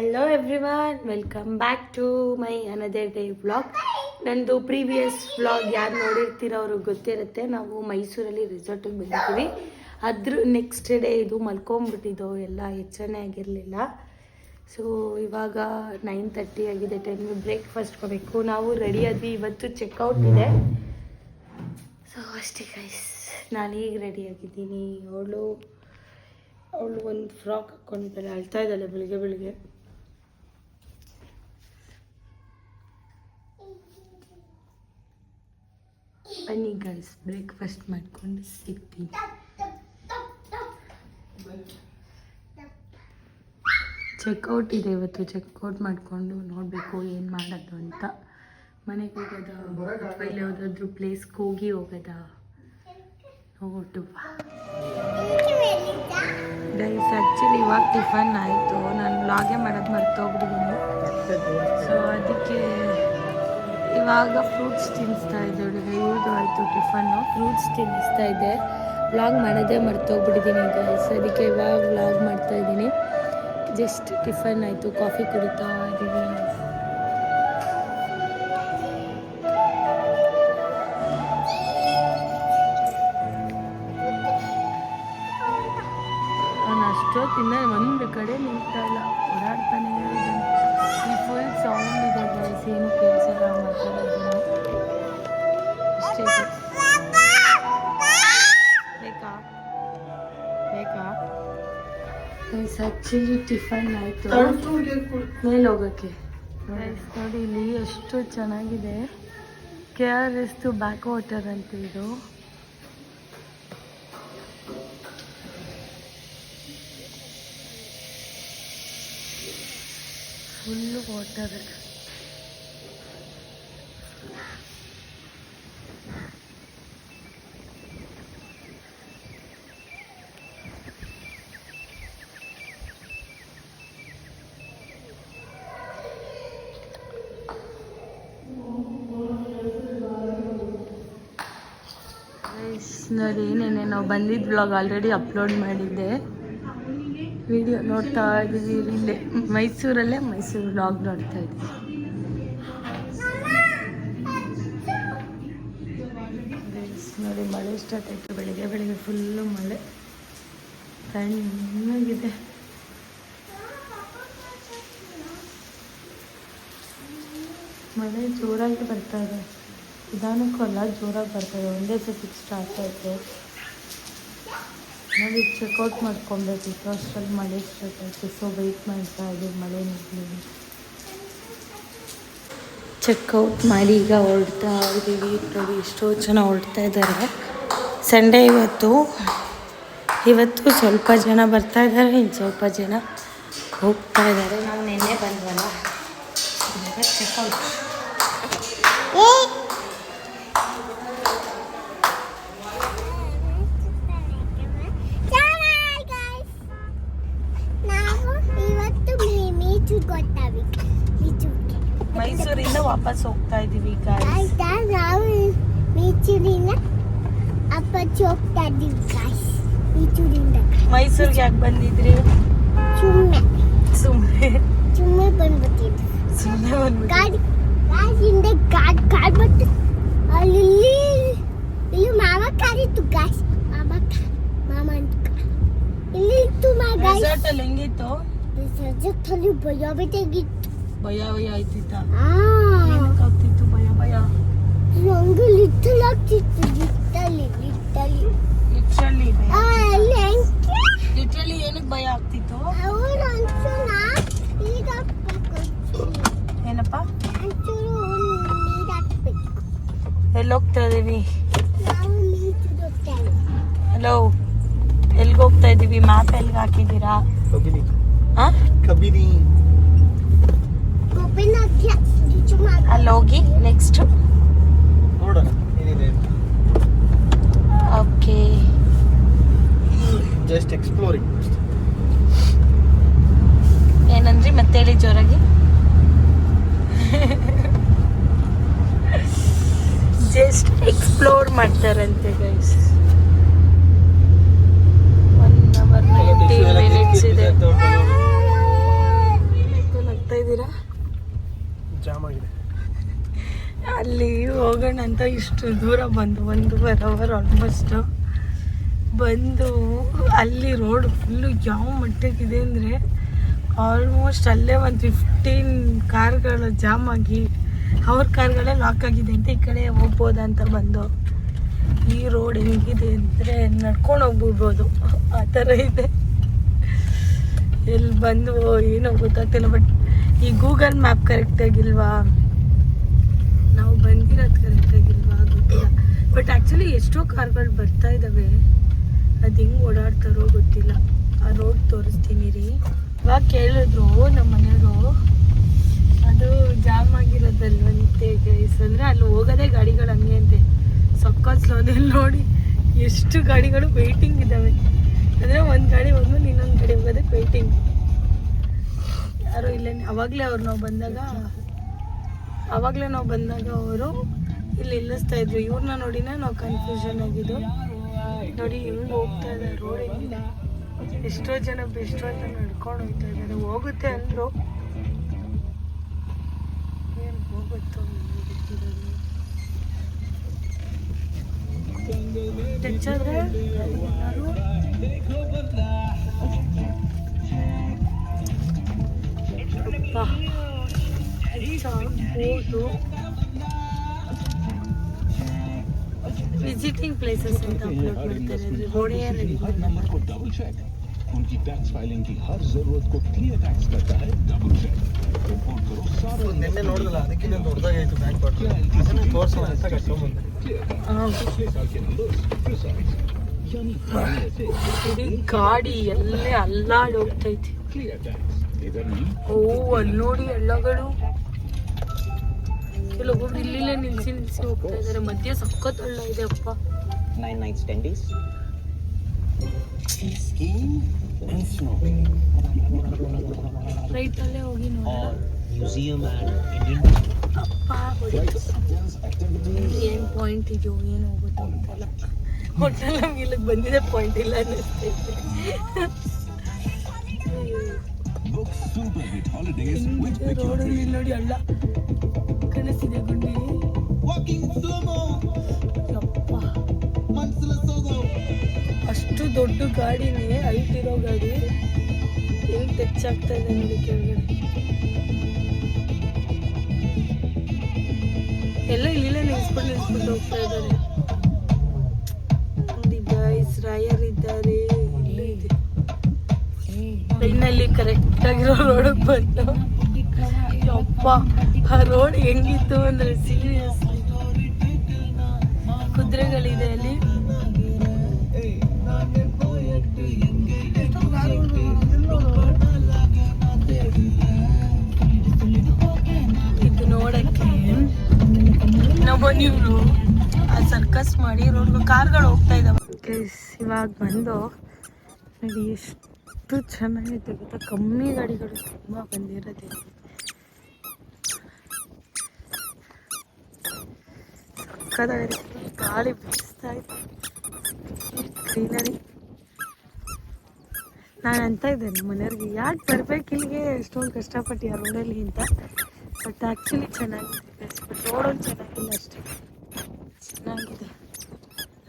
Hello everyone, welcome back to my another day vlog. ನಂದು previous vlog ಯಾರು ನೋಡಿರ್ತೀರೋ ಅವ್ರಿಗೆ ಗೊತ್ತಿರುತ್ತೆ. ನಾವು ಮೈಸೂರಲ್ಲಿ ರೆಸಾರ್ಟಿಗೆ ಬಂದಿದ್ದೀವಿ. ಅದ್ರ ನೆಕ್ಸ್ಟ್ ಡೇ ಇದು ಮಲ್ಕೊಂಬಿಟ್ಟಿದ್ದು, ಎಲ್ಲ ಎಚ್ಚರಣೆ ಆಗಿರಲಿಲ್ಲ. ಸೊ ಇವಾಗ 9:30 ಆಗಿದೆ, ಟೈಮ್ಗೆ ಬ್ರೇಕ್ಫಾಸ್ಟ್ ಹೋಗಬೇಕು. ನಾವು ರೆಡಿ ಆದ್ವಿ, ಇವತ್ತು ಚೆಕ್ಔಟ್ ಇದೆ. ಸೊ ಅಷ್ಟೇ ಗೈಸ್, ನಾನು ಈಗ ರೆಡಿ ಆಗಿದ್ದೀನಿ. ಅವಳು ಒಂದು ಫ್ರಾಕ್ ಹಾಕ್ಕೊಂಡಿದ್ದಾಳೆ, ಅಳ್ತಾ ಇದ್ದಾಳೆ ಬೆಳಿಗ್ಗೆ. ಬನ್ನಿ ಗೈಸ್, ಬ್ರೇಕ್ಫಾಸ್ಟ್ ಮಾಡ್ಕೊಂಡು ಸಿಗ್ತೀನಿ. ಚೆಕ್ಔಟ್ ಇದೆ ಇವತ್ತು, ಚೆಕ್ಔಟ್ ಮಾಡಿಕೊಂಡು ನೋಡಬೇಕು ಏನು ಮಾಡೋದು ಅಂತ. ಮನೆಗೆ ಹೋಗೋದಾ ಅಥವಾ ಇಲ್ಲಿ ಯಾವುದಾದ್ರೂ ಪ್ಲೇಸ್ಗೆ ಹೋಗೋದಾ ನೋಡುವ. ಗೈಸ್ ಆ್ಯಕ್ಚುಲಿ ಇವಾಗ ಟಿಫನ್ ಆಯಿತು, ನಾನು ವ್ಲಾಗೇ ಮಾಡೋದು ಮರ್ತೋಗ್ಬಿಟ್ಟಿದ್ದೀನಿ. ಸೊ ಅದಕ್ಕೆ ಇವಾಗ ಫ್ರೂಟ್ಸ್ ತಿನ್ನಿಸ್ತಾ ಇದ್ದೆ. ಹುಡುಗ ಇವ್ರದ್ದು ಆಯಿತು ಟಿಫನ್ನು, ಫ್ರೂಟ್ಸ್ ತಿನ್ನಿಸ್ತಾ ಇದ್ದೆ. ವ್ಲಾಗ್ ಮಾಡೋದೇ ಮರ್ತೋಗ್ಬಿಟ್ಟಿದ್ದೀನಿ ಗೈಸ್, ಅದಕ್ಕೆ ಇವಾಗ ವ್ಲಾಗ್ ಮಾಡ್ತಾಯಿದ್ದೀನಿ. ಜಸ್ಟ್ ಟಿಫನ್ ಆಯಿತು, ಕಾಫಿ ಕುಡಿತಾ ಇದ್ದೀವಿ. ನಾನು ಅಷ್ಟೊತ್ತಿಂದ ಒಂದು ಕಡೆ ನಿಲ್ತಾ ಇಲ್ಲ, ಓಡಾಡ್ತಾನೆ ಇದ್ದೀನಿ. ಈ ಫುಲ್ ಸೌಂಡ್ ಇದೆ ಗೈಸ್, ಏನು ಕೇಳಿಸಲ್ಲ ಮಾತಾಡೋದು. ಅಷ್ಟೇ ಬೇಕಾ ಆ್ಯಕ್ಚುಲಿ ಟಿಫನ್ ಆಯಿತು, ಮೇಲೆ ಹೋಗೋಕ್ಕೆ. ನೋಡಿ ಇಲ್ಲಿ ಎಷ್ಟು ಚೆನ್ನಾಗಿದೆ, KRS ಬ್ಯಾಕ್ ವಾಟರ್ ಅಂತ ಇದು. Full water. ನೋಡಿ ಏನೇನೆ ನಾವು ಬಂದಿದ್ದ ವ್ಲಾಗ್ ಆಲ್ರೆಡಿ ಅಪ್ಲೋಡ್ ಮಾಡಿದ್ದೆ, ವಿಡಿಯೋ ನೋಡ್ತಾ ಇದ್ದೀವಿ. ಇಲ್ಲೇ ಮೈಸೂರು ವ್ಲಾಗ್ ನೋಡ್ತಾ ಇದ್ದೀವಿ. ನೋಡಿ ಮಳೆ ಸ್ಟಾರ್ಟ್ ಆಯಿತು, ಬೆಳಿಗ್ಗೆ ಫುಲ್ಲು ಮಳೆ, ತಣ್ಣಗಿದೆ. ಮಳೆ ಜೋರಾಗಿ ಬರ್ತಾ ಇದೆ, ನಿಧಾನಕ್ಕೂ ಅಲ್ಲ ಜೋರಾಗಿ ಬರ್ತದೆ, ಒಂದೇ ಸತಿಗೆ ಸ್ಟಾರ್ಟ್ ಆಯಿತು. ನೋಡಿ ಚೆಕ್ಔಟ್ ಮಾಡ್ಕೊಬೇಕಿತ್ತು, ಅಷ್ಟರಲ್ಲಿ ಮಳೆ ಸ್ಟಾರ್ಟ್ ಆಯಿತು. ಸೊ ವೆಯ್ಟ್ ಮಾಡ್ತಾ ಇದ್ದೀವಿ ಮಳೆ ನಿಲ್ಲಿ. ಚೆಕ್ಔಟ್ ಮಾಡಿ ಈಗ ಹೊರಡ್ತಾ ಇದ್ದೀವಿ. ನೋಡಿ ಎಷ್ಟೋ ಜನ ಹೊರಡ್ತಾ ಇದ್ದಾರೆ. ಸಂಡೇ ಇವತ್ತು ಸ್ವಲ್ಪ ಜನ ಬರ್ತಾ ಇದ್ದಾರೆ, ಇನ್ನು ಸ್ವಲ್ಪ ಜನ ಹೋಗ್ತಾ ಇದ್ದಾರೆ. ನಾವು ನಿನ್ನೆ ಬಂದ್ವಲ್ಲ, ಚೆಕ್ಔಟ್. ಮೈಸೂರಿಂದ ವಾಪಸ್ ಹೋಗ್ತಾ ಇದೀವಿ ಗೈಸ್. ನಾವು ಮೈಸೂರಿಂದ ವಾಪಸ್ ಹೋಗ್ತಾ ಇದೀವಿ ಗೈಸ್. ಮೈಸೂರಿಗೆ ಯಾಕೆ ಬಂದಿದ್ರಿ? ಸುಮ್ಮನೆ ಬಂದ್ಬಿಟ್ಟಿದ್ವಿ. ಗಾಡಿ ಬಿಟ್ಟು ಇಲ್ಲಿ ಮಾಮ ಕಾರಿತ್ತು ಗಾಯ್ಸ್. ಮಾಮ ಅಂತ ಇಲ್ಲಿ ಇತ್ತು. ರೆಸಾರ್ಟ್ ಅಲ್ಲಿ ಹೆಂಗಿತ್ತು? ರೆಸಾರ್ಟ್ ಅಲ್ಲಿ ಭಯ ಆಯ್ತಿತ್ತ? ಆಗ್ತಿತ್ತು ಭಯ. ನಂಗೆ ಲಿಟಲ್ ಆಗ್ತಿತ್ತು. ಲಿಟ್ರಲಿ ಏನಕ್ಕೆ ಭಯ ಆಗ್ತಿತ್ತು? ಏನಪ್ಪ? ಎಲ್ಲಿ ಹೋಗ್ತಾ ಇದೀವಿ? ಹಲೋ, ಎಲ್ಲಿಗೆ ಹೋಗ್ತಾ ಇದೀವಿ? ಮ್ಯಾಪ್ ಎಲ್ಲಿಗೆ ಹಾಕಿದ್ದೀರಾ? ಕಬಿನಿ. ಅಲ್ಲಿ ಹೋಗಿ ನೆಕ್ಸ್ಟ್ ನೋಡೋಣ ಏನಿದೆ. Okay, just exploring. ಏನಂದ್ರಿ ಮತ್ತೆ ಹೇಳಿ ಜೋರಾಗಿ. ಜಸ್ಟ್ ಎಕ್ಸ್ಪ್ಲೋರ್ ಮಾಡ್ತಾರಂತೆ ಗೈಸ್. 1 hour 19 minutes ಇದೆ. ಅಲ್ಲಿ ಹೋಗೋಣ ಅಂತ ಇಷ್ಟು ದೂರ ಬಂದು 1.5 ಅವರ್ ಆಲ್ಮೋಸ್ಟ್ ಬಂದು ಅಲ್ಲಿ ರೋಡ್ ಫುಲ್ಲು ಯಾವ ಮಟ್ಟಕ್ಕಿದೆ ಅಂದರೆ ಆಲ್ಮೋಸ್ಟ್ ಅಲ್ಲೇ ಒಂದು 15 ಕಾರ್ಗಳು ಜಾಮ್ ಆಗಿ ಅವ್ರ ಕಾರ್ಗಳೇ ಲಾಕ್ ಆಗಿದೆ ಅಂತ ಈ ಕಡೆ ಹೋಗ್ಬೋದಂತ ಬಂದು ಈ ರೋಡ್ ಹೆಂಗಿದೆ ಅಂದರೆ ನಡ್ಕೊಂಡು ಹೋಗ್ಬಿಡ್ಬೋದು ಆ ಥರ ಇದೆ. ಎಲ್ಲಿ ಬಂದು ಏನೋ ಗೊತ್ತಾಗ್ತಿಲ್ಲ. ಬಟ್ ಈ ಗೂಗಲ್ ಮ್ಯಾಪ್ ಕರೆಕ್ಟಾಗಿಲ್ವಾ, ನಾವು ಬಂದಿರೋದು ಕರೆಕ್ಟಾಗಿಲ್ವಾ ಗೊತ್ತಿಲ್ಲ. ಬಟ್ ಆ್ಯಕ್ಚುಲಿ ಎಷ್ಟೋ ಕಾರ್ಗಳು ಬರ್ತಾ ಇದ್ದಾವೆ, ಅದು ಹೆಂಗೆ ಓಡಾಡ್ತಾರೋ ಗೊತ್ತಿಲ್ಲ. ಆ ರೋಡ್ ತೋರಿಸ್ತೀನಿ ರೀ. ಇವಾಗ ಕೇಳಿದ್ರು ನಮ್ಮ ಮನೆಯವರು, ಅದು ಜಾಮ್ ಆಗಿರೋದಲ್ವಂತೆ ಗೈಸ್. ಅಂದರೆ ಅಲ್ಲಿ ಹೋಗೋದೇ ಗಾಡಿಗಳು ಹಂಗೆ ಅಂತೆ, ಸಕ್ಕತ್ ಸ್ಲೋದಲ್ಲಿ ನೋಡಿ ಎಷ್ಟು ಗಾಡಿಗಳು ವೆಯ್ಟಿಂಗ್ ಇದ್ದಾವೆ. ಅಂದರೆ ಒಂದು ಗಾಡಿ ಹೋದ್ಮೇಲೆ ಇನ್ನೊಂದು ಗಾಡಿ ಹೋಗೋದಕ್ಕೆ ವೆಯ್ಟಿಂಗ್. ಯಾರೋ ಇಲ್ಲೇ ಅವಾಗಲೇ ನಾವು ಬಂದಾಗ ಅವರು ಇಲ್ಲಿ ನಿಲ್ಲಿಸ್ತಾ ಇದ್ರು. ಇವ್ರನ್ನ ನೋಡಿನೇ ನಾವು ಕನ್ಫ್ಯೂಷನ್ ಆಗಿದ್ದು. ನೋಡಿ ಹೆಂಗೆ ಹೋಗ್ತಾ ಇದ್ದಾರೆ, ರೋಡ್ ಹೆಂಗಿದೆ, ಎಷ್ಟೋ ಜನ ನಡ್ಕೊಂಡು ಹೋಗ್ತಾ ಇದ್ದಾರೆ. ಹೋಗುತ್ತೆ ಅಂದರು, ಏನು ಹೋಗುತ್ತೋ ಹೆಚ್ಚಾದ್ರೆ ಹೆಚ್ಚಾಗ್ಬೋದು. ವಿಸಿಟಿಂಗ್ ಪ್ಲೇಸಸ್ ಅಂತ ಅಪ್ಲೋಡ್ ಮಾಡ್ತಾರೆ. ರೋಡೇ ರೆಡಿ उनकी टैक्स फाइलिंग की हर जरूरत को क्लियर टैक्स करता है डबल चेक। रिपोर्ट करो सारे ನಿನ್ನೆ ನೋಡಿದಲ್ಲ, ಅದಕ್ಕೆ ದೊಡ್ಡದಾಗಿತ್ತು ಬ್ಯಾಂಕ್ ಪಾರ್ಟಿ, ಅದನ್ನು ತೋರಿಸೋಣ ಅಂತ ಕರ್ಕೊಂಡ್ಬಂದೆ. 6 साल के नंबर्स प्रिसाइज यानी ऐसे ಇಡೀ ಗಾಡಿ ಎಲ್ಲೇ ಅಲ್ಲಾಡಿ ಹೋಗ್ತೈತಿ. क्लियर टैक्स इधर नहीं। ಓ ಅಲ್ಲಿ ನೋಡಿ ಎಲ್ಲಗಳು ಕೆಲವೊಬ್ರು ಇಲ್ಲಿಲ್ಲೇ ನಿಲ್ಸಿ ಹೋಗ್ತಾ ಇದಾರೆ. ಮಧ್ಯೆ ಸಖತ್ ಹಳ್ಳ ಇದೆ ಅಪ್ಪ. 9 nights 10 days. skiing and snowing right ಅಲ್ಲೇ ಹೋಗಿ ನೋಡಿ. Or museum and Indian ಅಪ್ಪ ಹೊಡಿತು. ಏನ್ ಪಾಯಿಂಟ್ ಇದೆಯೋ ಏನು ಹೋಗುತ್ತೋ ಅಂತಲ್ಲ. ಹೋಟೆಲ್ ನಮ್ಗೆ ಇಲ್ಲಿಗೆ ಬಂದಿದೆ, ಪಾಯಿಂಟ್ ಇಲ್ಲ ಅನ್ನಿಸ್ತೈತೆ. book super hit holidays with ರೋಡಲ್ಲಿ ಇಲ್ಲಿ ನೋಡಿ ಹಳ್ಳ ಕಾಣಿಸ್ತಿದೆ ಗುಂಡಿ. ಯಪ್ಪ ಅಷ್ಟು ದೊಡ್ಡ ಗಾಡಿನೇ, ಹೈಟ್ ಇರೋ ಗಾಡಿ ಹೆಂಗ್ ಟಚ್ ಆಗ್ತಾ ಇದೆ ನೋಡಿ ಕೆಳಗಡೆ. ಎಲ್ಲ ಇಲ್ಲಿಲ್ಲೇ ನಿಲ್ಸ್ಬಿಟ್ಟು ಹೋಗ್ತಾ ಇದ್ದಾರೆ ನೋಡಿ ಗೈಸ್. ರಾಯರ್ ಇದ್ದಾರೆ ಇಲ್ಲಿ. ಟ್ರೈನಲ್ಲಿ ಕರೆಕ್ಟ್ ಆಗಿರೋ ರೋಡಿಗೆ ಬಂದು ಯಪ್ಪ ಆ ರೋಡ್ ಹೆಂಗಿತ್ತು ಅಂದ್ರೆ ಸೀರಿಯಸ್. ಕುದುರೆಗಳಿದೆ ಅಲ್ಲಿ. ಇದು ನೋಡಕ್ಕೆ ನಮ್ಮನೆಯವರು ಆ ಸರ್ಕಸ್ ಮಾಡಿ ರೋಡ್ ಕಾರ್ಗಳು ಹೋಗ್ತಾ ಇದ್ದಾವೆ. ಇವಾಗ ಬಂದು ನೋಡಿ ಎಷ್ಟು ಚೆನ್ನಾಗಿದೆ ಗೊತ್ತಾ. ಕಮ್ಮಿ ಗಾಡಿಗಳು ತುಂಬ ಬಂದಿರೋದೆ. ಸಕ್ಕದಾಗಿದೆ, ಗಾಳಿ ಬೀಸ್ತಾ ಇದೆ, ಗ್ರೀನರಿ. ನಾನು ಅಂತ ಇದ್ದೆ ನಮ್ಮ ಮನೆಯವ್ರಿಗೆ, ಯಾಕೆ ಬರ್ಬೇಕು ಇಲ್ಲಿಗೆ ಎಷ್ಟೊಂದು ಕಷ್ಟಪಟ್ಟು ಆ ರೋಡಲ್ಲಿ ಅಂತ. ಬಟ್ ಆ್ಯಕ್ಚುಲಿ ಚೆನ್ನಾಗಿದೆ, ಬಟ್ ರೋಡೊಂದು ಚೆನ್ನಾಗಿಲ್ಲ ಅಷ್ಟೇ. ಚೆನ್ನಾಗಿದೆ,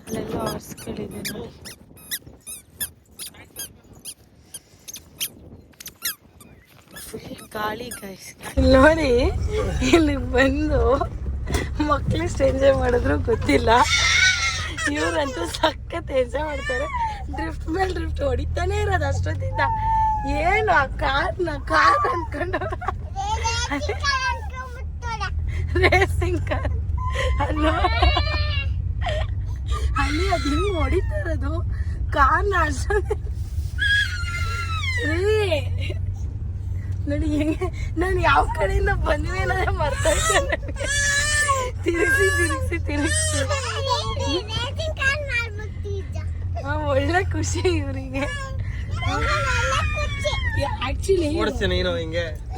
ಅಲ್ಲೆಲ್ಲ ಹಾರ್ಸ್ಗಳಿದೆ ನೋಡಿ. ಫುಲ್ ಗಾಳಿ ಗೈಸ್. ನೋಡಿ ಇಲ್ಲಿ ಬಂದು ಮಕ್ಳು ಎಷ್ಟು ಎಂಜಾಯ್ ಮಾಡಿದ್ರು ಗೊತ್ತಿಲ್ಲ. ಇವರಂತೂ ಸಖತ್ ಎಂಜಾಯ್ ಮಾಡ್ತಾರೆ. ಡ್ರಿಫ್ಟ್ ಮೇಲೆ ಡ್ರಿಫ್ಟ್ ಹೊಡಿತಾನೆ ಇರೋದು ಅಷ್ಟೊತ್ತಿಂದ. ಏನು ಆ ಕಾರ್ ಅನ್ಕೊಂಡು ರೇಸಿಂಗ್ ಕಾರ್ ಅಲ್ಲಿ ಅದು ಹಿಂಗೆ ಹೊಡಿತಾ ಇರೋದು ಕಾರ್ನ ಅಷ್ಟೊಂದು. ನೋಡಿ ಹೆಂಗೆ ನಾನು ಯಾವ ಕಡೆಯಿಂದ ಬಂದ್ವಿ ಅನ್ನೋದೇ ಮರ್ತೋಯ್ತು ನನಗೆ. ತಿರುಗಿಸಿ ಒಳ್ಳೆ ಖುಷಿ ಇವರಿಗೆ. ಆಕ್ಚುಲಿ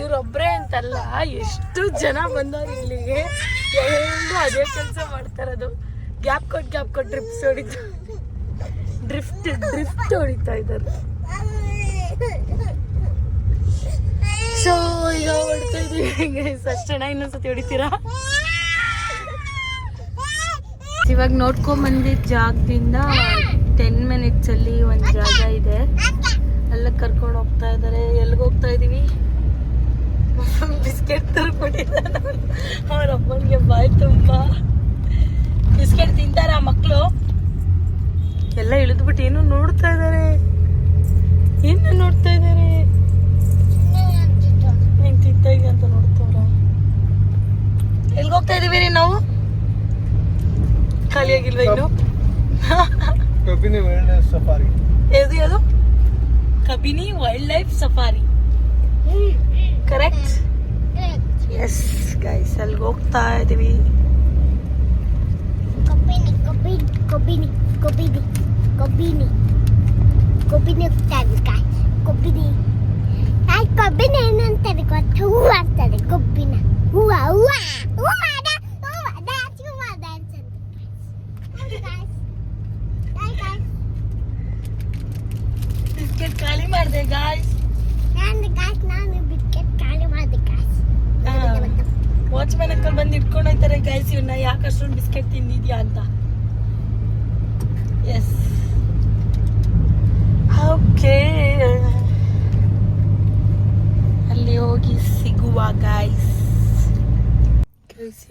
ಇವ್ರೊಬ್ರೇ ಅಂತಲ್ಲ, ಎಷ್ಟು ಜನ ಬಂದವ್ರು ಇಲ್ಲಿಗೆ. ಎಲ್ಲರೂ ಅದೇ ಕೆಲಸ ಮಾಡ್ತಾರದು. ಗ್ಯಾಪ್ ಕೊಟ್ಟು ಡ್ರಿಪ್ಸ್ ಹೊಡಿತಾ ಡ್ರಿಫ್ಟ್ ಹೊಡಿತಾ ಇದ್ದಾರೆ. ಸೊ ಈಗ ಹೊಡ್ತಾ ಇದೀವಿ. ಅಷ್ಟೇನಾ? ಇನ್ನೊಂದ್ಸತಿ ಹೊಡಿತೀರಾ? ಇವಾಗ ನೋಡ್ಕೊಂಡ್ ಬಂದಿದ್ದ ಜಾಗದಿಂದ 10 minutes ಅಲ್ಲಿ ಒಂದು ಜಾಗ ಇದೆ, ಎಲ್ಲ ಕರ್ಕೊಂಡು ಹೋಗ್ತಾ ಇದ್ದಾರೆ. ಎಲ್ಲಿಗೆ ಹೋಗ್ತಾ ಇದೀವಿ? ಬಿಸ್ಕೆಟ್ ತರ್ಕೊಂಡಿದ್ದಾರೆ ಅವ್ರ ಅಮ್ಮನಿಗೆ. ಬಾಯ್ ತುಂಬಾ ಬಿಸ್ಕೆಟ್ ತಿಂತಾರ ಮಕ್ಕಳು. ಎಲ್ಲ ಇಳಿದ್ಬಿಟ್ಟು ಏನೋ ನೋಡ್ತಾ ಇದ್ದಾರೆ. ಏನು ನೋಡ್ತಾ ಇದ್ದಾರೆ? ಹೆಂಗ್ ತಿಂತಾಗ ಅಂತ ನೋಡ್ತಾವ್ರ. ಎಲ್ಗೆ ಹೋಗ್ತಾ ಇದೀವಿ ರೀ ನಾವು? ಖಾಲಿಯಾಗಿಲ್ವ ಇನ್ನು? Kabini wild life safari. ಯಾವುದು? Kabini wild life safari, correct? Yes guys, ಅಲ್ಲಿಗೆ ಹೋಗ್ತಾ ಇದೀವಿ. ಕಬ್ಬಿನಿ ಕಬ್ಬಿನಿ ಕಬ್ಬಿನಿ ಕಬ್ಬಿನಿ ಕಬ್ಬಿನಿ ಕಬ್ಬಿನಿ ಹೋಗ್ತಾರೆ ಗಾಯ್ಸ್. ಕಬ್ಬಿನಿ ಕಬ್ಬಿನಿ ಏನು ಅಂತಾರೆ ಗೊತ್ತಾ? ಹೂವು ಅಂತಾರೆ ಕಬ್ಬಿನ. ಹೂವ ಹೂವ ಹೂವ ಬಿಸ್ಕೆಟ್ ಖಾಲಿ ಮಾಡಿದೆ ಗಾಯ್ಸ್. ನಾನು ಬಿಸ್ಕೆಟ್ ಖಾಲಿ ಮಾಡಿದೆ ಗಾಯ್ಸ್. ವಾಚ್ಮ್ಯಾನ್ ಅಂಕಲ್ ಬಂದು ಇಟ್ಕೊಂಡು ಹೋಗ್ತಾರೆ ಗಾಯ್ಸ್ ಇವನ್ನ, ಯಾಕೆ ಅಷ್ಟೊಂದು ಬಿಸ್ಕೆಟ್ ತಿಂದಿದ್ಯಾ ಅಂತ. ಎಸ್, ಓಕೆ, ಅಲ್ಲಿ ಹೋಗಿ ಸಿಗುವ ಗಾಯ್ಸ್.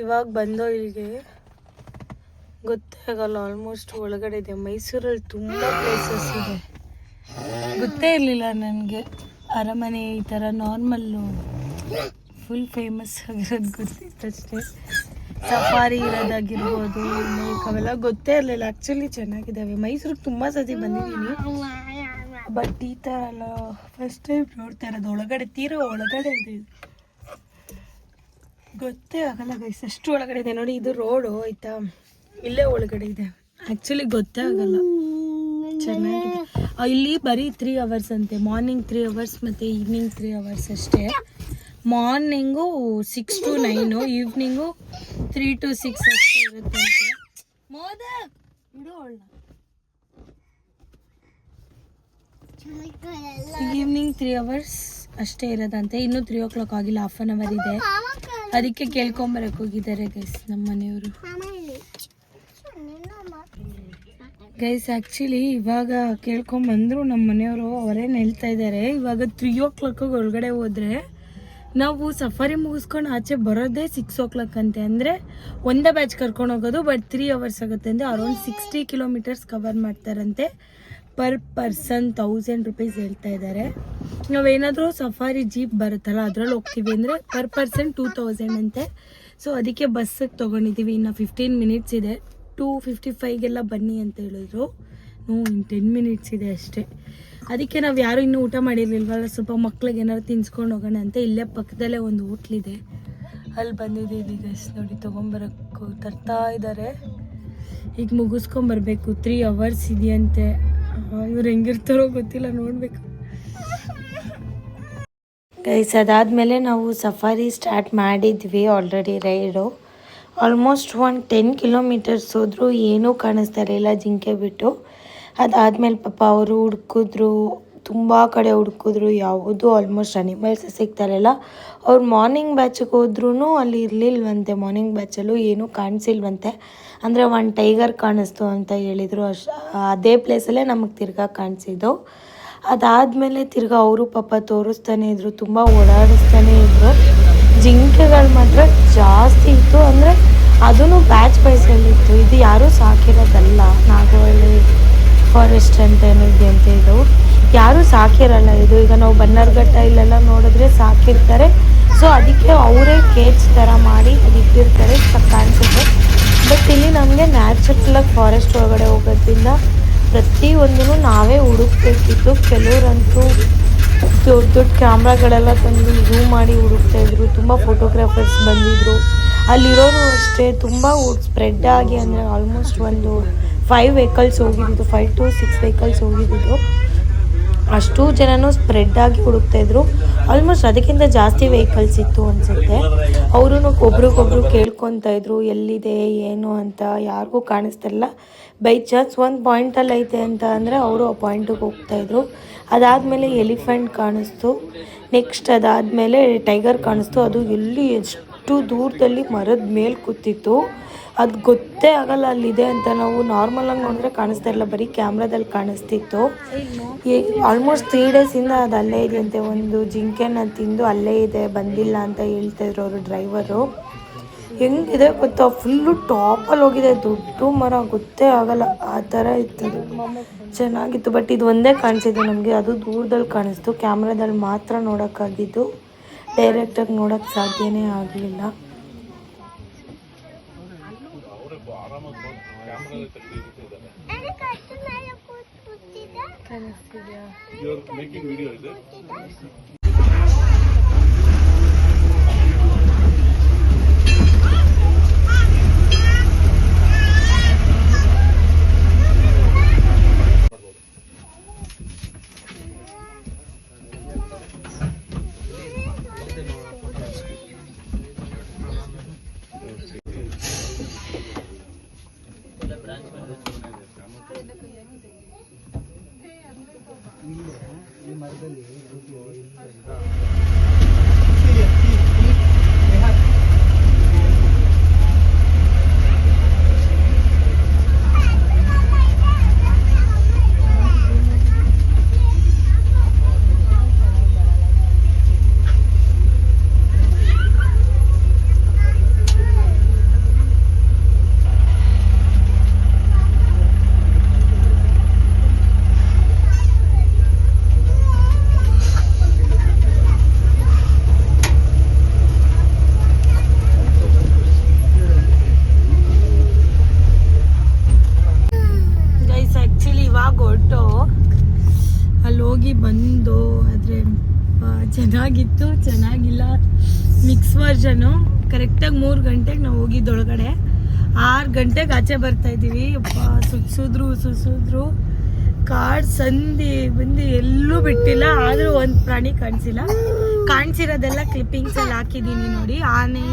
ಇವಾಗ ಬಂದೋ ಇಲ್ಲಿಗೆ ಗೊತ್ತೇ ಆಗಲ್ಲ. ಆಲ್ಮೋಸ್ಟ್ ಒಳಗಡೆ ಇದೆ. ಮೈಸೂರಲ್ಲಿ ತುಂಬ ಪ್ಲೇಸಸ್ ಇದೆ, ಗೊತ್ತೇ ಇರಲಿಲ್ಲ ನನಗೆ. ಅರಮನೆ ಈ ಥರ ನಾರ್ಮಲ್ಲು ಫುಲ್ ಫೇಮಸ್ ಆಗಿರೋದು ಗೊತ್ತಿತ್ತಷ್ಟೇ. ಸಫಾರಿ ಇರೋದಾಗಿರ್ಬೋದು, ಅವೆಲ್ಲ ಗೊತ್ತೇ ಇರಲಿಲ್ಲ. ಆ್ಯಕ್ಚುಲಿ ಚೆನ್ನಾಗಿದ್ದಾವೆ. ಮೈಸೂರಿಗೆ ತುಂಬ ಸತಿ ಬಂದಿದ್ದೀನಿ, ಬಟ್ ಈ ಥರ ಎಲ್ಲ ಫಸ್ಟ್ ಟೈಮ್ ನೋಡ್ತಾ ಇರೋದು. ಒಳಗಡೆ ತೀರಾ ಒಳಗಡೆ ಇದೆ, ಗೊತ್ತೇ ಆಗಲ್ಲ ಗೈಸ್, ಅಷ್ಟು ಒಳಗಡೆ ಇದೆ. ನೋಡಿ, ಇದು ರೋಡು ಆಯಿತಾ, ಇಲ್ಲೇ ಒಳಗಡೆ ಇದೆ. ಆ್ಯಕ್ಚುಲಿ ಗೊತ್ತೇ ಆಗಲ್ಲ. ಚೆನ್ನಾಗಿದೆ. ಇಲ್ಲಿ ಬರೀ 3 hours ಅಂತೆ. ಮಾರ್ನಿಂಗ್ 3 hours ಮತ್ತು ಈವ್ನಿಂಗ್ 3 hours ಅಷ್ಟೇ. ಮಾರ್ನಿಂಗು 6 to 9, ಈವ್ನಿಂಗು 3 to 6 ಅಷ್ಟೇ ಇರುತ್ತಂತೆ. ಈವ್ನಿಂಗ್ 3 hours ಅಷ್ಟೇ ಇರೋದಂತೆ. ಇನ್ನೂ 3 o'clock ಆಗಿಲ್ಲ, 1/2 hour ಇದೆ. ಅದಕ್ಕೆ ಕೇಳ್ಕೊಂಬರಕ್ಕೆ ಹೋಗಿದ್ದಾರೆ ಗೈಸ್ ನಮ್ಮ ಮನೆಯವರು. ಗೈಸ್ ಆ್ಯಕ್ಚುಲಿ ಇವಾಗ ಕೇಳ್ಕೊಂಬಂದರು ನಮ್ಮ ಮನೆಯವರು. ಅವರೇನು ಹೇಳ್ತಾ ಇದ್ದಾರೆ, ಇವಾಗ 3 o'clock ಒಳಗಡೆ ಹೋದರೆ ನಾವು ಸಫಾರಿ ಮುಗಿಸ್ಕೊಂಡು ಆಚೆ ಬರೋದೇ 6 o'clock ಅಂತೆ. ಅಂದರೆ ಒಂದೇ ಬ್ಯಾಚ್ ಕರ್ಕೊಂಡು ಹೋಗೋದು, ಬಟ್ 3 hours ಆಗುತ್ತೆ ಅಂದರೆ ಅರೌಂಡ್ 60 kilometers ಕವರ್ ಮಾಡ್ತಾರಂತೆ. ಪರ್ ಪರ್ಸನ್ 1000 rupees ಹೇಳ್ತಾ ಇದ್ದಾರೆ. ನಾವೇನಾದರೂ ಸಫಾರಿ ಜೀಪ್ ಬರುತ್ತಲ್ಲ ಅದ್ರಲ್ಲಿ ಹೋಗ್ತೀವಿ ಅಂದರೆ ಪರ್ ಪರ್ಸನ್ 2000 ಅಂತೆ. ಸೊ ಅದಕ್ಕೆ ಬಸ್ಸಿಗೆ ತೊಗೊಂಡಿದ್ದೀವಿ. ಇನ್ನು 15 minutes ಇದೆ. 2:55ಗೆಲ್ಲ ಬನ್ನಿ ಅಂತ ಹೇಳಿದ್ರು. 10 minutes ಇದೆ ಅಷ್ಟೇ. ಅದಕ್ಕೆ ನಾವು ಯಾರು ಇನ್ನೂ ಊಟ ಮಾಡಿರಲಿಲ್ವಲ್ಲ, ಸ್ವಲ್ಪ ಮಕ್ಳಿಗೆ ಏನಾದ್ರು ತಿನ್ಸ್ಕೊಂಡು ಹೋಗೋಣ ಅಂತ ಇಲ್ಲೇ ಪಕ್ಕದಲ್ಲೇ ಒಂದು ಹೋಟ್ಲಿದೆ, ಅಲ್ಲಿ ಬಂದಿದ್ದೀವಿ ಗೈಸ್. ನೋಡಿ, ತೊಗೊಂಬರಕ್ಕೆ ತರ್ತಾ ಇದ್ದಾರೆ. ಈಗ ಮುಗಿಸ್ಕೊಂಬರ್ಬೇಕು. 3 hours ಇದೆಯಂತೆ. ಇವ್ರು ಹೆಂಗಿರ್ತಾರೋ ಗೊತ್ತಿಲ್ಲ, ನೋಡಬೇಕು ಗೈಸ್. ಅದಾದಮೇಲೆ ನಾವು ಸಫಾರಿ ಸ್ಟಾರ್ಟ್ ಮಾಡಿದ್ವಿ ಆಲ್ರೆಡಿ ರೈಡು. ಆಲ್ಮೋಸ್ಟ್ ಒಂದು 10 kilometers ಹೋದರೂ ಏನೂ ಕಾಣಿಸ್ತಾ ಇರಲಿಲ್ಲ, ಜಿಂಕೆ ಬಿಟ್ಟು. ಅದಾದಮೇಲೆ ಪಾಪ ಅವರು ಹುಡ್ಕಿದ್ರು, ತುಂಬ ಕಡೆ ಹುಡ್ಕಿದ್ರು, ಯಾವುದೂ ಆಲ್ಮೋಸ್ಟ್ ಅನಿಮಲ್ಸ್ ಸಿಗ್ತಾಯಿರಲಿಲ್ಲ. ಅವ್ರು ಮಾರ್ನಿಂಗ್ ಬ್ಯಾಚಿಗೆ ಹೋದ್ರೂ ಅಲ್ಲಿ ಇರಲಿಲ್ವಂತೆ. ಮಾರ್ನಿಂಗ್ ಬ್ಯಾಚಲ್ಲೂ ಏನೂ ಕಾಣಿಸಿಲ್ವಂತೆ. ಅಂದರೆ ಒಂದು ಟೈಗರ್ ಕಾಣಿಸ್ತು ಅಂತ ಹೇಳಿದರು. ಅದೇ ಪ್ಲೇಸಲ್ಲೇ ನಮಗೆ ತಿರ್ಗಾ ಕಾಣಿಸಿದ್ದು. ಅದಾದಮೇಲೆ ತಿರ್ಗಾ ಅವರು ಪಾಪ ತೋರಿಸ್ತಾನೆ ಇದ್ರು, ತುಂಬ ಓಡಾಡಿಸ್ತಾನೆ ಇದ್ರು. ಜಿಂಕೆಗಳು ಮಾತ್ರ ಜಾಸ್ತಿ ಇತ್ತು, ಅಂದರೆ ಅದೂ ಬ್ಯಾಚ್ ವೈಸಲ್ಲಿತ್ತು. ಇದು ಯಾರೂ ಸಾಕಿರೋದಲ್ಲ, ನಾಗವಳ್ಳಿ ಫಾರೆಸ್ಟ್ ಅಂತ ಏನಿದೆ ಅಂತ ಇದು ಯಾರೂ ಸಾಕಿರಲ್ಲ ಇದು. ಈಗ ನಾವು ಬನ್ನರ್ಘಟ್ಟ ಇಲ್ಲೆಲ್ಲ ನೋಡಿದ್ರೆ ಸಾಕಿರ್ತಾರೆ. ಸೊ ಅದಕ್ಕೆ ಅವರೇ ಕೇಜ್ ಥರ ಮಾಡಿ ಅದು ಇಟ್ಟಿರ್ತಾರೆ, ಕಾಣಿಸುತ್ತೆ. ಬಟ್ ಇಲ್ಲಿ ನಮಗೆ ನ್ಯಾಚುರಲಾಗಿ ಫಾರೆಸ್ಟ್ ಒಳಗಡೆ ಹೋಗೋದ್ರಿಂದ ಪ್ರತಿಯೊಂದೂ ನಾವೇ ಹುಡುಕ್ಬೇಕಿತ್ತು. ಕೆಲವರಂತೂ ದೊಡ್ಡ ದೊಡ್ಡ ಕ್ಯಾಮ್ರಾಗಳೆಲ್ಲ ತಂದು ಝೂಮ್ ಮಾಡಿ ಹುಡುಕ್ತಾಯಿದ್ರು. ತುಂಬ ಫೋಟೋಗ್ರಾಫರ್ಸ್ ಬಂದಿದ್ದರು. ಅಲ್ಲಿರೋರು ಅಷ್ಟೇ ತುಂಬ ಸ್ಪ್ರೆಡ್ ಆಗಿ, ಅಂದರೆ ಆಲ್ಮೋಸ್ಟ್ ಒಂದು 5 vehicles ಹೋಗಿದ್ದು, 5 to 6 vehicles ಹೋಗಿದ್ದು. ಅಷ್ಟು ಜನನೂ ಸ್ಪ್ರೆಡ್ ಆಗಿ ಹುಡುಕ್ತಾಯಿದ್ರು. ಆಲ್ಮೋಸ್ಟ್ ಅದಕ್ಕಿಂತ ಜಾಸ್ತಿ ವೆಹಿಕಲ್ಸ್ ಇತ್ತು ಅನಿಸುತ್ತೆ. ಅವರು ಒಬ್ರಿಗೊಬ್ರು ಕೇಳ್ಕೊತಾ ಇದ್ರು ಎಲ್ಲಿದೆ ಏನು ಅಂತ. ಯಾರಿಗೂ ಕಾಣಿಸ್ತಿರಲಿಲ್ಲ. ಬೈ ಚಾನ್ಸ್ ಒಂದು ಪಾಯಿಂಟಲ್ಲಿ ಐತೆ ಅಂತ ಅಂದರೆ ಅವರು ಆ ಪಾಯಿಂಟಿಗೆ ಹೋಗ್ತಾಯಿದ್ರು. ಅದಾದಮೇಲೆ ಎಲಿಫೆಂಟ್ ಕಾಣಿಸ್ತು. ನೆಕ್ಸ್ಟ್ ಅದಾದಮೇಲೆ ಟೈಗರ್ ಕಾಣಿಸ್ತು. ಅದು ಎಲ್ಲಿ ಎಷ್ಟು ದೂರದಲ್ಲಿ ಮರದ ಮೇಲೆ ಕೂತಿತ್ತು. ಅದು ಗೊತ್ತೇ ಆಗಲ್ಲ ಅಲ್ಲಿದೆ ಅಂತ. ನಾವು ನಾರ್ಮಲಾಗಿ ನೋಡಿದ್ರೆ ಕಾಣಿಸ್ತಾ ಇರಲಿಲ್ಲ, ಬರೀ ಕ್ಯಾಮ್ರಾದಲ್ಲಿ ಕಾಣಿಸ್ತಿತ್ತು. ಆಲ್ಮೋಸ್ಟ್ 3 ಡೇಸಿಂದ ಅದು ಅಲ್ಲೇ ಇದೆಯಂತೆ. ಒಂದು ಜಿಂಕೆನ ತಿಂದು ಅಲ್ಲೇ ಇದೆ, ಬಂದಿಲ್ಲ ಅಂತ ಹೇಳ್ತಾಯಿದ್ರು ಅವರು ಡ್ರೈವರು. ಹೆಂಗಿದೆ ಗೊತ್ತಾ, ಫುಲ್ಲು ಟಾಪಲ್ಲಿ ಹೋಗಿದೆ, ದೊಡ್ಡ ಮರ, ಗೊತ್ತೇ ಆಗಲ್ಲ ಆ ಥರ ಇತ್ತದು. ಚೆನ್ನಾಗಿತ್ತು. ಬಟ್ ಇದು ಒಂದೇ ಕಾಣಿಸಿದ್ದು ನಮಗೆ, ಅದು ದೂರದಲ್ಲಿ ಕಾಣಿಸ್ತು. ಕ್ಯಾಮ್ರಾದಲ್ಲಿ ಮಾತ್ರ ನೋಡೋಕ್ಕಾಗಿದ್ದು, ಡೈರೆಕ್ಟಾಗಿ ನೋಡೋಕ್ಕೆ ಸಾಧ್ಯನೇ ಆಗಲಿಲ್ಲ. ಅಲ್ಲಿ ಹೋಗಿ ಬಂದು, ಆದರೆ ಚೆನ್ನಾಗಿತ್ತು, ಚೆನ್ನಾಗಿಲ್ಲ, ಮಿಕ್ಸ್ ವರ್ಷನು. ಕರೆಕ್ಟಾಗಿ 3 ಗಂಟೆಗೆ ನಾವು ಹೋಗಿದ್ದೊಳಗಡೆ, 6 ಗಂಟೆಗೆ ಆಚೆ ಬರ್ತಾಯಿದ್ದೀವಿ. ಸುಸಿದ್ರು ಕಾಡು ಸಂದಿ ಬಂದು ಎಲ್ಲೂ ಬಿಟ್ಟಿಲ್ಲ. ಆದರೂ ಒಂದು ಪ್ರಾಣಿ ಕಾಣಿಸಿಲ್ಲ. ಕಾಣಿಸಿರೋದೆಲ್ಲ ಕ್ಲಿಪ್ಪಿಂಗ್ಸಲ್ಲಿ ಹಾಕಿದ್ದೀನಿ ನೋಡಿ. ಆನೆ,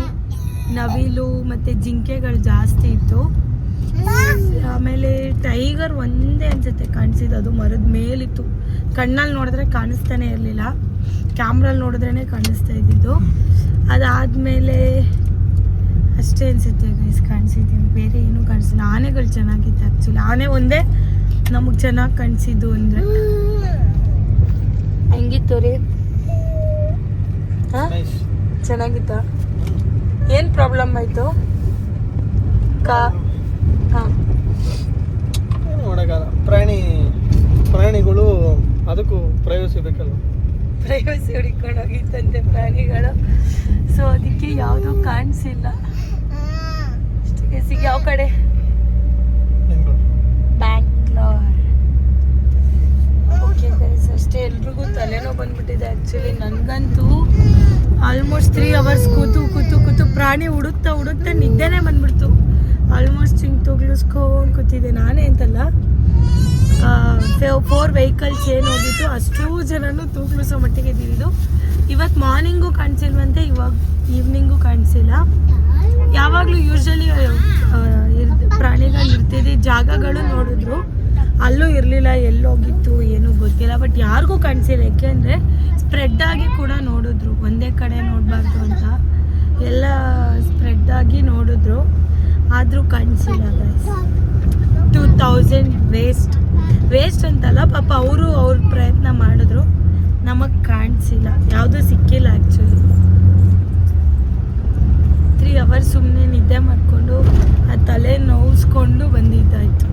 ನವಿಲು ಮತ್ತು ಜಿಂಕೆಗಳು ಜಾಸ್ತಿ ಇತ್ತು. ಆಮೇಲೆ ಟೈಗರ್ ಒಂದೇ ಅನ್ಸುತ್ತೆ ಕಾಣಿಸಿದ್ದು, ಅದು ಮರದ ಮೇಲಿತ್ತು. ಕಣ್ಣಲ್ಲಿ ನೋಡಿದ್ರೆ ಕಾಣಿಸ್ತಾನೆ ಇರಲಿಲ್ಲ, ಕ್ಯಾಮ್ರಲ್ಲಿ ನೋಡಿದ್ರೇ ಕಾಣಿಸ್ತಾ ಇದ್ದಿದ್ದು. ಅದಾದಮೇಲೆ ಅಷ್ಟೇ ಅನಿಸುತ್ತೆ ಗೈಸ್ ಕಾಣಿಸಿದ್ದೀವಿ, ಬೇರೆ ಏನೂ ಕಾಣಿಸಿಲ್ಲ. ಆನೆಗಳು ಚೆನ್ನಾಗಿತ್ತು ಆ್ಯಕ್ಚುಲಿ, ಆನೆ ಒಂದೇ ನಮಗೆ ಚೆನ್ನಾಗಿ ಕಾಣಿಸಿದ್ದು. ಅಂದರೆ ಹೆಂಗಿತ್ತು ರೀ? ಹಾಂ, ಚೆನ್ನಾಗಿತ್ತ? ಏನು ಪ್ರಾಬ್ಲಮ್ ಆಯಿತು? ಹಾಂ, ಏನು ಮಾಡೋಕ್ಕಾಗಲ್ಲ. ಪ್ರಾಣಿಗಳು ಅದಕ್ಕೂ ಪ್ರೈವಸಿ ಬೇಕಲ್ಲ, ಪ್ರೈವಸಿ ಹುಡ್ಕೊಂಡು ಹೋಗಿತ್ತಂತೆ ಪ್ರಾಣಿಗಳು. ಸೊ ಅದಕ್ಕೆ ಯಾವುದೂ ಕಾಣಿಸಿಲ್ಲ. ಅಷ್ಟೇ. ಯಾವ ಕಡೆ? ಬ್ಯಾಂಗ್ಳೂರ್. ಓಕೆ ಗೈಸ್, ಅಷ್ಟೇ. ಎಲ್ರಿಗೂ ತಲೆನೋವು ಬಂದ್ಬಿಟ್ಟಿದೆ ಆ್ಯಕ್ಚುಲಿ. ನನಗಂತೂ ಆಲ್ಮೋಸ್ಟ್ 3 ಅವರ್ಸ್ ಕೂತು ಪ್ರಾಣಿ ಹುಡುಕ್ತಾ ನಿದ್ದೆನೇ ಬಂದ್ಬಿಡ್ತು. ಆಲ್ಮೋಸ್ಟ್ ಹಿಂಗೆ ತೊಗ್ಲಿಸ್ಕೊಂಡು ಕೂತಿದ್ದೆ. ನಾನೇ ಅಂತಲ್ಲ, 4 ವೆಹಿಕಲ್ಸ್ ಏನು ಹೋಗಿತ್ತು, ಅಷ್ಟೂ ಜನನು ತೂಗ್ಲಿಸೋ ಮಟ್ಟಿಗೆ ಇದ್ದಿದ್ದು. ಇವತ್ತು ಮಾರ್ನಿಂಗು ಕಾಣಿಸಿಲ್ವಂತೆ, ಇವಾಗ ಈವ್ನಿಂಗು ಕಾಣಿಸಿಲ್ಲ. ಯಾವಾಗಲೂ ಯೂಶ್ವಲಿ ಪ್ರಾಣಿಗಳು ಇರ್ತಿದ್ದ ಜಾಗಗಳು ನೋಡಿದ್ರು, ಅಲ್ಲೂ ಇರಲಿಲ್ಲ. ಎಲ್ಲೋಗಿತ್ತು ಏನೂ ಗೊತ್ತಿಲ್ಲ. ಬಟ್ ಯಾರಿಗೂ ಕಾಣಿಸಿಲ್ಲ, ಯಾಕೆಂದರೆ ಸ್ಪ್ರೆಡ್ ಆಗಿ ಕೂಡ ನೋಡಿದ್ರು. ಒಂದೇ ಕಡೆ ನೋಡಬಾರ್ದು ಅಂತ ಎಲ್ಲ ಸ್ಪ್ರೆಡ್ ಆಗಿ ನೋಡಿದ್ರು, ಆದರೂ ಕಾಣಿಸಿಲ್ಲ ಗೈಸ್. 2000 ವೇಸ್ಟ್ ಅಂತಲ್ಲ, ಪಾಪ ಅವ್ರ ಪ್ರಯತ್ನ ಮಾಡಿದ್ರು, ನಮಗೆ ಕಾಣಿಸಿಲ್ಲ, ಯಾವುದೂ ಸಿಕ್ಕಿಲ್ಲ ಆ್ಯಕ್ಚುಲಿ. 3 ಅವರ್ಸ್ ಸುಮ್ಮನೆ ನಿದ್ದೆ ಮಾಡಿಕೊಂಡು ಆ ತಲೆ ನೋವಿಸ್ಕೊಂಡು ಬಂದಿದ್ದಾಯಿತು.